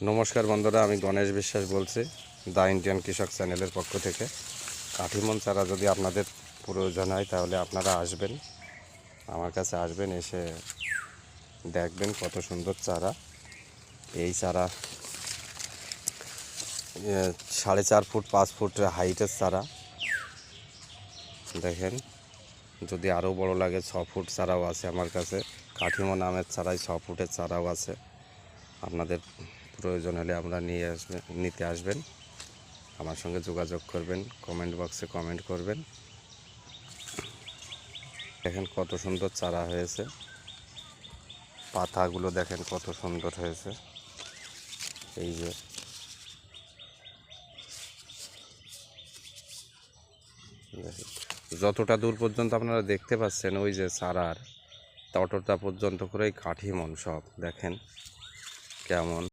নমস্কার বন্ধুরা, আমি গণেশ বিশ্বাস বলছি দ্য ইন্ডিয়ান কৃষক চ্যানেলের পক্ষ থেকে। কাঠিমন চারা যদি আপনাদের প্রয়োজন হয় তাহলে আপনারা আসবেন, আমার কাছে আসবেন, এসে দেখবেন কত সুন্দর চারা। এই চারা 4.5 ফুট 5 ফুট হাইটের চারা। দেখেন, যদি আরও বড় লাগে 6 ফুট চারাও আছে আমার কাছে। কাঠিমন আমের চারাই 6 ফুটের চারাও আছে। আপনাদের প্রয়োজন হলে আমরা নিতে আসবেন, আমার সঙ্গে যোগাযোগ করবেন, কমেন্ট বক্সে কমেন্ট করবেন। দেখেন কত সুন্দর চারা হয়েছে, পাতাগুলো দেখেন কত সুন্দর হয়েছে। এই যে যতটা দূর পর্যন্ত আপনারা দেখতে পাচ্ছেন, ওই যে চারার ততটা পর্যন্ত করেই কাঠিমন সব। দেখেন কেমন